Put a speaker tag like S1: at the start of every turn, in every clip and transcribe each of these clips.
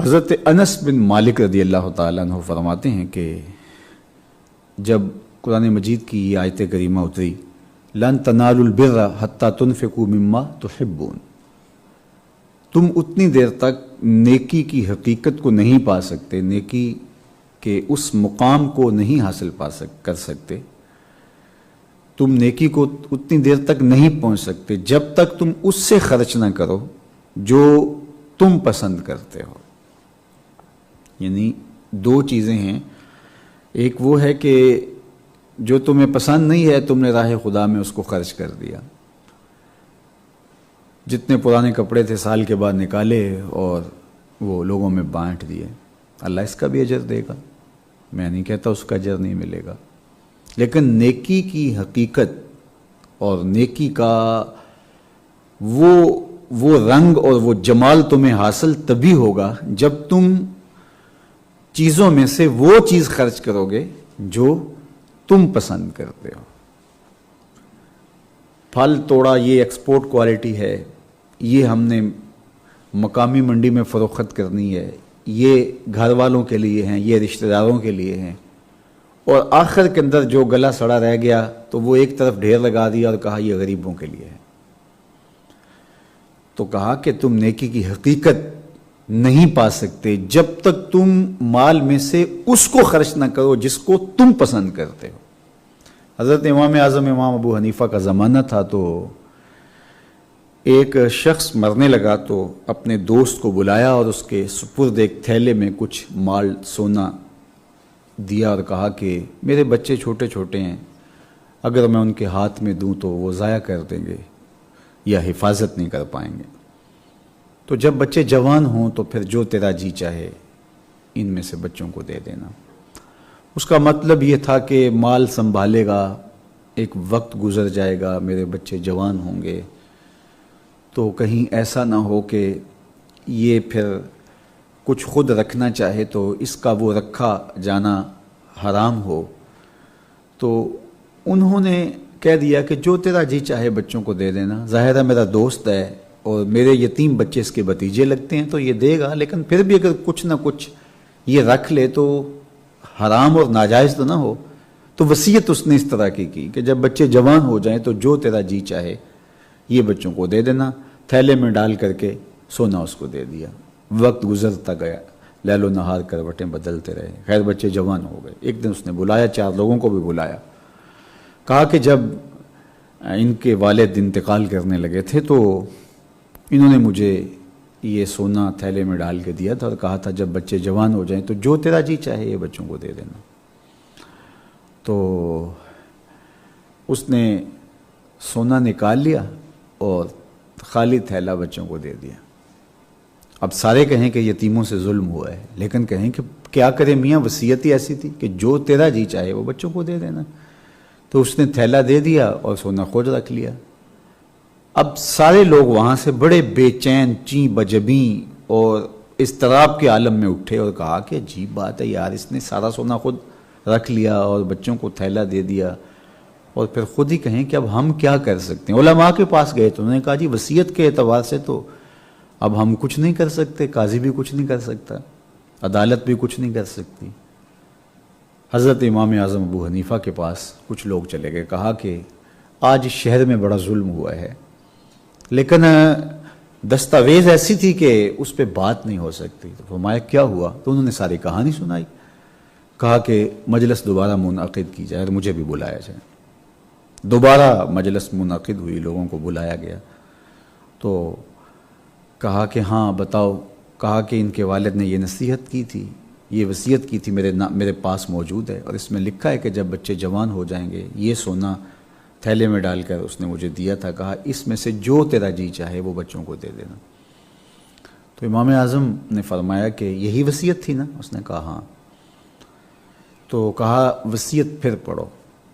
S1: حضرت انس بن مالک رضی اللہ تعالیٰ عنہ فرماتے ہیں کہ جب قرآن مجید کی یہ آیت کریمہ اتری لن تنالوا البر حتی تنفقوا مما تحبون، تم اتنی دیر تک نیکی کی حقیقت کو نہیں پا سکتے، نیکی کے اس مقام کو نہیں حاصل کر سکتے، تم نیکی کو اتنی دیر تک نہیں پہنچ سکتے جب تک تم اس سے خرچ نہ کرو جو تم پسند کرتے ہو۔ یعنی دو چیزیں ہیں، ایک وہ ہے کہ جو تمہیں پسند نہیں ہے تم نے راہ خدا میں اس کو خرچ کر دیا، جتنے پرانے کپڑے تھے سال کے بعد نکالے اور وہ لوگوں میں بانٹ دیے، اللہ اس کا بھی اجر دے گا، میں نہیں کہتا اس کا اجر نہیں ملے گا، لیکن نیکی کی حقیقت اور نیکی کا وہ رنگ اور وہ جمال تمہیں حاصل تبھی ہوگا جب تم چیزوں میں سے وہ چیز خرچ کرو گے جو تم پسند کرتے ہو۔ پھل توڑا یہ ایکسپورٹ کوالٹی ہے، یہ ہم نے مقامی منڈی میں فروخت کرنی ہے، یہ گھر والوں کے لیے ہیں، یہ رشتہ داروں کے لیے ہیں، اور آخر کے اندر جو گلا سڑا رہ گیا تو وہ ایک طرف ڈھیر لگا دیا اور کہا یہ غریبوں کے لیے ہے۔ تو کہا کہ تم نیکی کی حقیقت نہیں پا سکتے جب تک تم مال میں سے اس کو خرچ نہ کرو جس کو تم پسند کرتے ہو۔ حضرت امام اعظم امام ابو حنیفہ کا زمانہ تھا، تو ایک شخص مرنے لگا تو اپنے دوست کو بلایا اور اس کے سپرد ایک تھیلے میں کچھ مال سونا دیا اور کہا کہ میرے بچے چھوٹے چھوٹے ہیں، اگر میں ان کے ہاتھ میں دوں تو وہ ضائع کر دیں گے یا حفاظت نہیں کر پائیں گے، تو جب بچے جوان ہوں تو پھر جو تیرا جی چاہے ان میں سے بچوں کو دے دینا۔ اس کا مطلب یہ تھا کہ مال سنبھالے گا، ایک وقت گزر جائے گا، میرے بچے جوان ہوں گے، تو کہیں ایسا نہ ہو کہ یہ پھر کچھ خود رکھنا چاہے تو اس کا وہ رکھا جانا حرام ہو۔ تو انہوں نے کہہ دیا کہ جو تیرا جی چاہے بچوں کو دے دینا، ظاہر ہے میرا دوست ہے اور میرے یتیم بچے اس کے بھتیجے لگتے ہیں تو یہ دے گا، لیکن پھر بھی اگر کچھ نہ کچھ یہ رکھ لے تو حرام اور ناجائز تو نہ ہو۔ تو وصیت اس نے اس طرح کی کہ جب بچے جوان ہو جائیں تو جو تیرا جی چاہے یہ بچوں کو دے دینا، تھیلے میں ڈال کر کے سونا اس کو دے دیا۔ وقت گزرتا گیا، لیل و نہار کروٹیں بدلتے رہے، خیر بچے جوان ہو گئے۔ ایک دن اس نے بلایا، 4 لوگوں کو بھی بلایا، کہا کہ جب ان کے والد انتقال کرنے لگے تھے تو انہوں نے مجھے یہ سونا تھیلے میں ڈال کے دیا تھا اور کہا تھا جب بچے جوان ہو جائیں تو جو تیرا جی چاہے یہ بچوں کو دے دینا۔ تو اس نے سونا نکال لیا اور خالی تھیلا بچوں کو دے دیا۔ اب سارے کہیں کہ یتیموں سے ظلم ہوا ہے، لیکن کہیں کہ کیا کرے میاں، وصیت ہی ایسی تھی کہ جو تیرا جی چاہے وہ بچوں کو دے دینا۔ تو اس نے تھیلا دے دیا اور سونا خود رکھ لیا۔ اب سارے لوگ وہاں سے بڑے بے چین، چیں بجبیں اور اضطراب کے عالم میں اٹھے اور کہا کہ عجیب بات ہے یار، اس نے سارا سونا خود رکھ لیا اور بچوں کو تھیلا دے دیا، اور پھر خود ہی کہیں کہ اب ہم کیا کر سکتے ہیں۔ علماء کے پاس گئے تو انہوں نے کہا جی وصیت کے اعتبار سے تو اب ہم کچھ نہیں کر سکتے، قاضی بھی کچھ نہیں کر سکتا، عدالت بھی کچھ نہیں کر سکتی۔ حضرت امام اعظم ابو حنیفہ کے پاس کچھ لوگ چلے گئے، کہا کہ آج اس شہر میں بڑا ظلم ہوا ہے، لیکن دستاویز ایسی تھی کہ اس پہ بات نہیں ہو سکتی۔ تو فرمایا کیا ہوا؟ تو انہوں نے ساری کہانی سنائی، کہا کہ مجلس دوبارہ منعقد کی جائے اور مجھے بھی بلایا جائے۔ دوبارہ مجلس منعقد ہوئی، لوگوں کو بلایا گیا، تو کہا کہ ہاں بتاؤ، کہا کہ ان کے والد نے یہ نصیحت کی تھی، یہ وصیت کی تھی، میرے پاس موجود ہے، اور اس میں لکھا ہے کہ جب بچے جوان ہو جائیں گے یہ سونا تھیلے میں ڈال کر اس نے مجھے دیا تھا، کہا اس میں سے جو تیرا جی چاہے وہ بچوں کو دے دینا۔ تو امام اعظم نے فرمایا کہ یہی وصیت تھی نا؟ اس نے کہا ہاں۔ تو کہا وصیت پھر پڑھو۔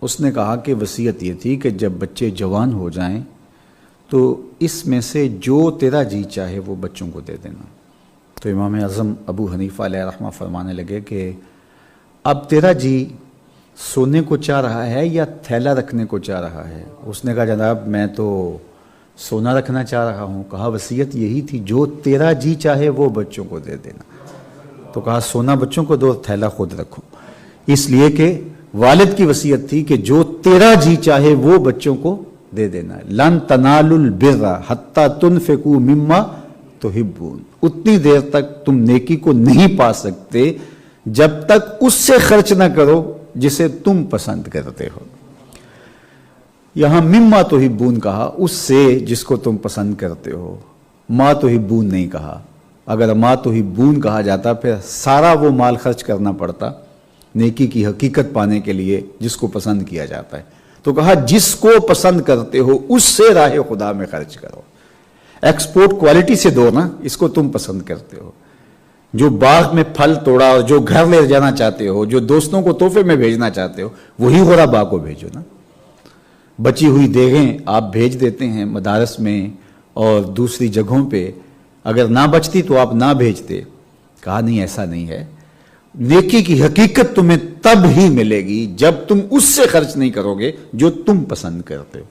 S1: اس نے کہا کہ وصیت یہ تھی کہ جب بچے جوان ہو جائیں تو اس میں سے جو تیرا جی چاہے وہ بچوں کو دے دینا۔ تو امام اعظم ابو حنیفہ علیہ رحمہ فرمانے لگے کہ اب تیرا جی سونے کو چاہ رہا ہے یا تھیلا رکھنے کو چاہ رہا ہے؟ اس نے کہا جناب میں تو سونا رکھنا چاہ رہا ہوں۔ کہا وصیت یہی تھی جو تیرا جی چاہے وہ بچوں کو دے دینا۔ تو کہا سونا بچوں کو دو، تھیلا خود رکھو، اس لیے کہ والد کی وصیت تھی کہ جو تیرا جی چاہے وہ بچوں کو دے دینا. لن تنالوا البر حتی تنفقوا مما تحبون، اتنی دیر تک تم نیکی کو نہیں پا سکتے جب تک اس سے خرچ نہ کرو جسے تم پسند کرتے ہو. یہاں مما تحبون کہا، اس سے جس کو تم پسند کرتے ہو. ما تحبون نہیں کہا. اگر ما تحبون کہا جاتا پھر سارا وہ مال خرچ کرنا پڑتا نیکی کی حقیقت پانے کے لیے جس کو پسند کیا جاتا ہے. تو کہا جس کو پسند کرتے ہو اس سے راہ خدا میں خرچ کرو. ایکسپورٹ کوالٹی سے دو نا، اس کو تم پسند کرتے ہو. جو باغ میں پھل توڑا اور جو گھر لے جانا چاہتے ہو، جو دوستوں کو تحفے میں بھیجنا چاہتے ہو، وہی غرباء کو بھیجو نا. بچی ہوئی دیگیں آپ بھیج دیتے ہیں مدارس میں اور دوسری جگہوں پہ، اگر نہ بچتی تو آپ نہ بھیجتے. کہا نہیں، ایسا نہیں ہے. نیکی کی حقیقت تمہیں تب ہی ملے گی جب تم اس سے خرچ نہیں کرو گے جو تم پسند کرتے ہو.